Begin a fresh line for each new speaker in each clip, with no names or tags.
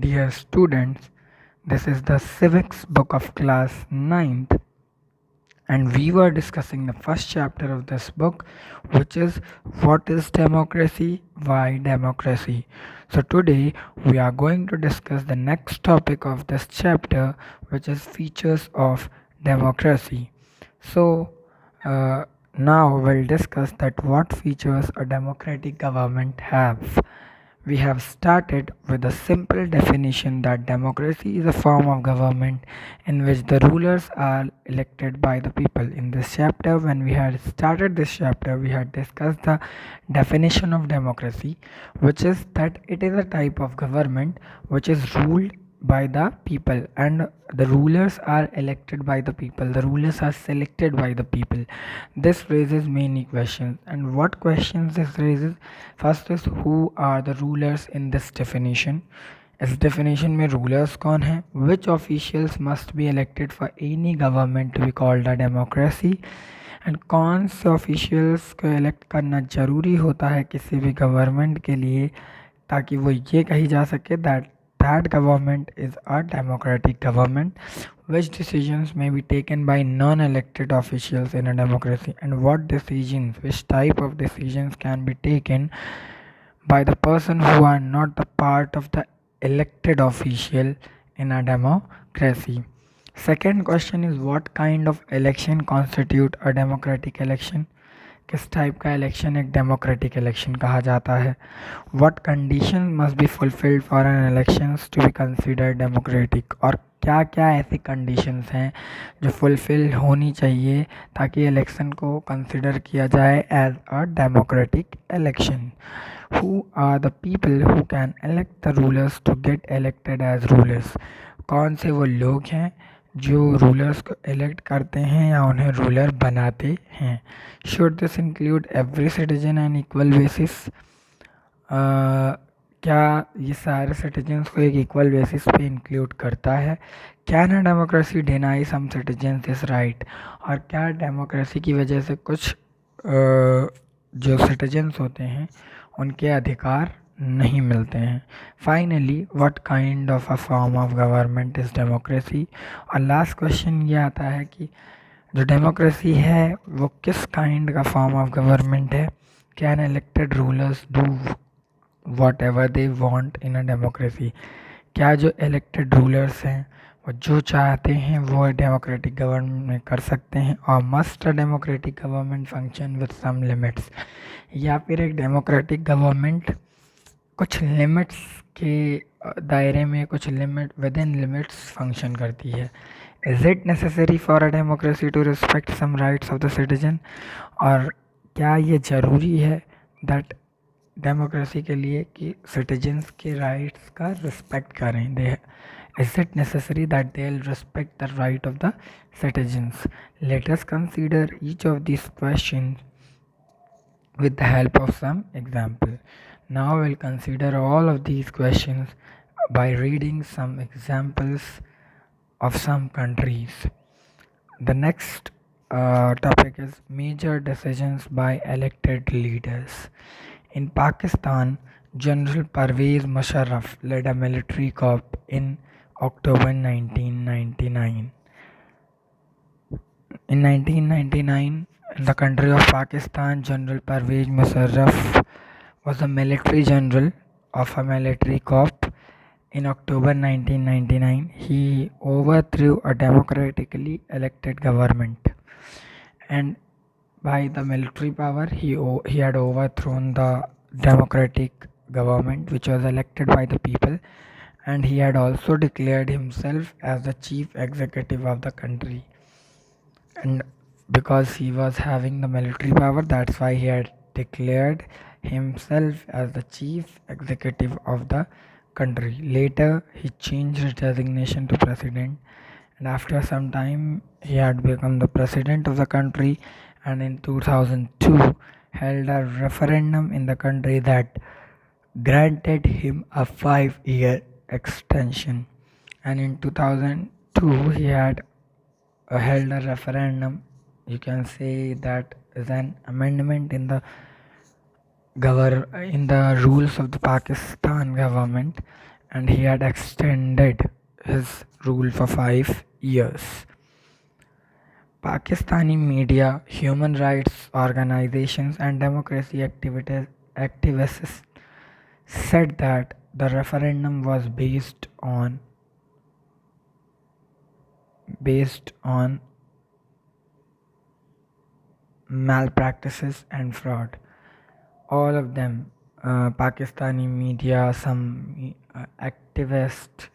Dear students, this is the civics book of class 9th, and we were discussing the first chapter of this book, which is what is democracy, why democracy. So today we are going to discuss the next topic of this chapter, which is features of democracy. So uh, now we'll discuss that what features a democratic government have. We have started with a simple definition that democracy is a form of government in which the rulers are elected by the people. In this chapter, when we had started this chapter, we had discussed the definition of democracy, which is that it is a type of government which is ruled by the people, and the rulers are elected by the people, the rulers are selected by the people. This raises many questions, and what questions this raises? First is, who are the rulers in this definition? इस definition में rulers कौन हैं? Which officials must be elected for any government to be called a democracy? And कौन से officials को elect करना ज़रूरी होता है किसी भी गवर्नमेंट के लिए, ताकि वो ये कही जा सके that government is a democratic government. Which decisions may be taken by non-elected officials in a democracy, and what decisions, which type of decisions can be taken by the person who are not the part of the elected official in a democracy. Second question is, what kind of election constitute a democratic election? किस type का election एक democratic election कहा जाता है? What condition must be fulfilled for an elections to be considered democratic? और क्या क्या ऐसी कंडीशंस हैं जो फुलफिल होनी चाहिए ताकि इलेक्शन को कंसिडर किया जाए as a democratic election? Who are the people who can elect the rulers to get elected as rulers? कौन से वो लोग हैं जो रूलर्स को इलेक्ट करते हैं या उन्हें रूलर बनाते हैं? Should this include every citizen on equal basis? क्या ये सारे सिटीजन्स को एक इक्वल बेसिस पे इंक्लूड करता है? Can a democracy deny some citizens this right? और क्या डेमोक्रेसी की वजह से कुछ जो सिटीजन्स होते हैं उनके अधिकार नहीं मिलते हैं? Finally, what kind of a form of government is democracy? और लास्ट क्वेश्चन ये आता है कि जो डेमोक्रेसी है वो किस काइंड का फॉर्म ऑफ गवर्नमेंट है? Can elected rulers do what ever they want in a democracy? क्या जो इलेक्टेड रूलर्स हैं वो जो चाहते हैं वो डेमोक्रेटिक गवर्नमेंट में कर सकते हैं? और must a democratic government function with some limits? या फिर एक डेमोक्रेटिक गवर्नमेंट कुछ लिमिट्स के दायरे में, कुछ limit within limits function करती है? Is it necessary for a democracy to respect some rights of the citizen? और क्या ये ज़रूरी है दैट डेमोक्रेसी के लिए कि सिटीजन्स के राइट्स का रिस्पेक्ट करें? They is it necessary that they will respect the right of the citizens? Let us consider each of this question with the help of some example. Now we'll consider all of these questions by reading some examples of some countries. The next topic is major decisions by elected leaders. In Pakistan, General Parvez Musharraf led a military coup in October 1999. In 1999, in the country of Pakistan, General Parvez Musharraf was a military general of a military coup. In October 1999, he overthrew a democratically elected government, and by the military power, he had overthrown the democratic government which was elected by the people, and he had also declared himself as the chief executive of the country. And because he was having the military power, that's why he had declared himself as the chief executive of the country. Later, he changed his designation to president, and after some time, he had become the president of the country. And in 2002, held a referendum in the country that granted him a 5-year extension. And in 2002, he had held a referendum. You can say that is an amendment in the rules of the Pakistan government, and he had extended his rule for 5 years. Pakistani media, human rights organizations, and democracy activists said that the referendum was based on malpractices and fraud. All of them, Pakistani media, some activists,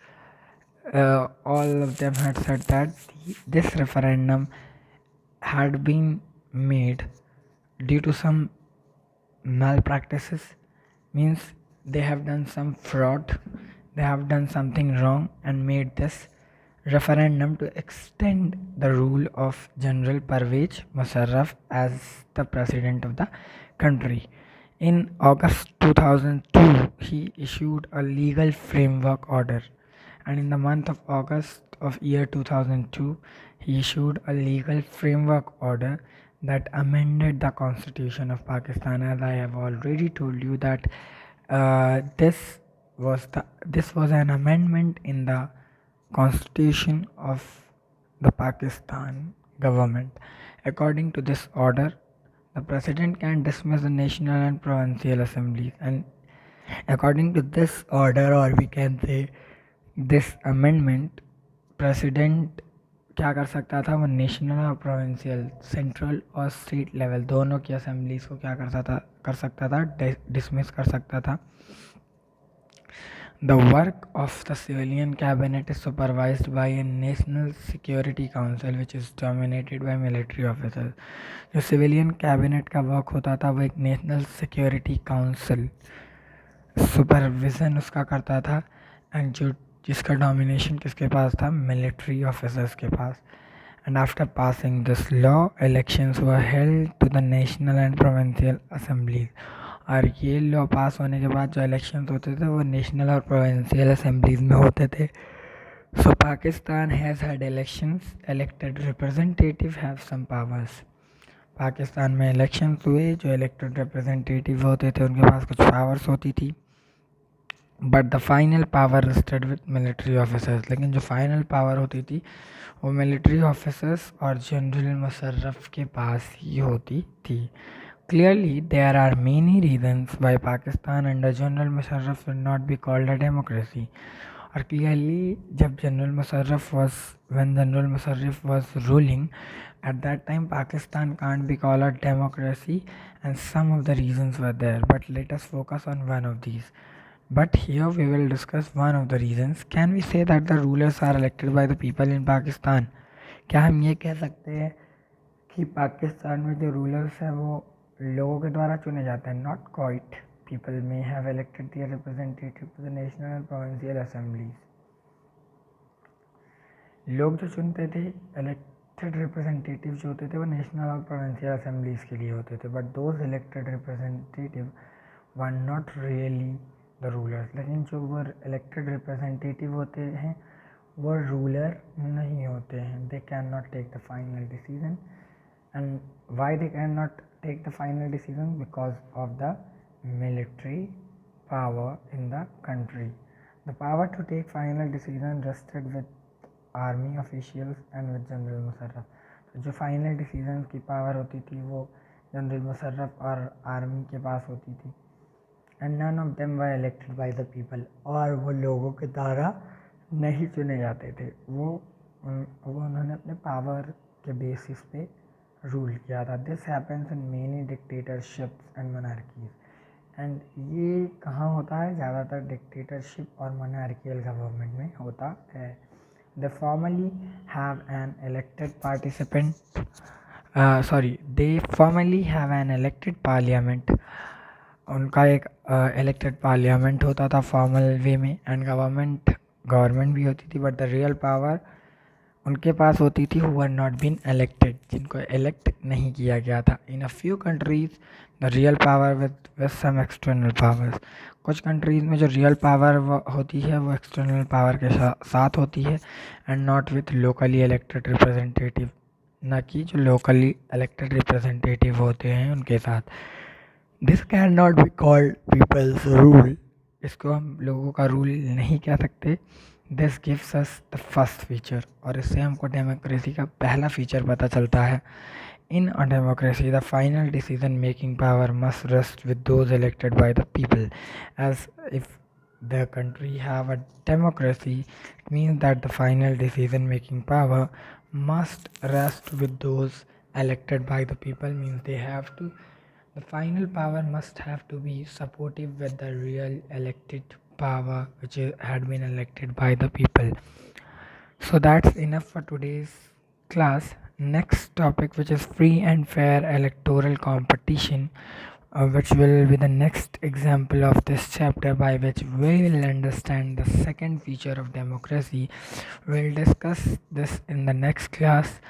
all of them had said that this referendum had been made due to some malpractices, means they have done some fraud, they have done something wrong and made this referendum to extend the rule of General Parvez Musharraf as the president of the country. In August 2002, he issued a legal framework order, and in the month of August of year 2002, he issued a legal framework order that amended the constitution of Pakistan. As I have already told you that this was an amendment in the constitution of the Pakistan government. According to this order, the president can dismiss the national and provincial assemblies, and according to this order, or we can say this amendment, president क्या कर सकता था, वो national और provincial, central और state level दोनों की assemblies को क्या कर सकता था, डिसमिस कर सकता था. The work of the civilian cabinet is supervised by a National Security Council which is dominated by military officers. जो सिविलियन कैबिनेट का वर्क होता था वो एक नेशनल सिक्योरिटी काउंसिल सुपरविज़न उसका करता था, एंड जिसका डोमिनेशन किसके पास था, मिलिट्री ऑफिसर्स के पास. And after passing this law, elections were held to the national and provincial assemblies. और ये लॉ पास होने के बाद जो इलेक्शंस होते थे वो नेशनल और प्रोविंशियल असेंबलीज में होते थे. So Pakistan has had elections, elected representative have some powers. Pakistan में इलेक्शंस हुए, जो इलेक्टेड रिप्रेजेंटेटिव होते थे उनके पास कुछ पावर्स होती थी, but the final power rested with military officers. लेकिन जो फाइनल पावर होती थी वो मिलिट्री ऑफिसर्स और जनरल मुशर्रफ के पास ही होती थी. Clearly, there are many reasons why Pakistan under General Musharraf would not be called a democracy. और clearly, when General Musharraf was ruling, at that time Pakistan can't be called a democracy, and some of the reasons were there. But let us focus on one of these. But here we will discuss one of the reasons. Can we say that the rulers are elected by the people in Pakistan? क्या हम ये कह सकते हैं कि पाकिस्तान में जो rulers हैं वो लोगों के द्वारा चुने जाते हैं? Not quite. People may have elected their representative to the national and provincial assemblies. लोग जो चुनते थे, इलेक्टेड रिप्रेजेंटेटिव जो होते थे वो नेशनल और प्रोविंशियल असेंबलीज के लिए होते थे, but those elected representative were not really the rulers. लेकिन जो वो इलेक्टेड रिप्रेजेंटेटिव होते हैं वो रूलर नहीं होते हैं. They can not take the final decision. And why they can not take the final decision? Because of the military power in the country. The power to take final decision rested with army officials and with General Musharraf. तो जो final decision की power होती थी वो general Musharraf और army के पास होती थी. And none of them were elected by the people. और वो लोगों के द्वारा नहीं चुने जाते थे. वो उन्होंने अपने पावर के बेसिस पे रूल किया था. This happens in many dictatorships and monarchies. And ये कहाँ होता है? ज़्यादातर डिक्टेटरशिप और मोनार्कियल गवर्नमेंट में होता है. They formally have an elected parliament. उनका एक इलेक्टेड पार्लियामेंट होता था फॉर्मल वे में, एंड गवर्नमेंट भी होती थी, बट द रियल पावर उनके पास होती थी who are not been elected, जिनको इलेक्ट नहीं किया गया था. In a few countries the real power with some external powers. कुछ कंट्रीज़ में जो रियल पावर होती है वो एक्सटर्नल पावर के साथ होती है, and not with locally elected representative, ना कि जो लोकली इलेक्टेड रिप्रेजेंटेटिव होते हैं उनके साथ. This can not be called people's rule. इसको हम लोगों का रूल नहीं कह सकते. This gives us the first feature, और इससे हमको डेमोक्रेसी का पहला फीचर पता चलता है. In a democracy, the final decision-making power must rest with those elected by the people. As if the country have a democracy, it means that the final decision-making power must rest with those elected by the people. Means the final power must have to be supportive with the real elected power which had been elected by the people. So that's enough for today's class. Next topic, which is free and fair electoral competition, which will be the next example of this chapter, by which we will understand the second feature of democracy. We'll discuss this in the next class.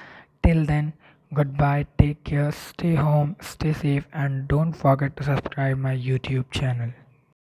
Till then, goodbye, take care, stay home, stay safe, and don't forget to subscribe my YouTube channel.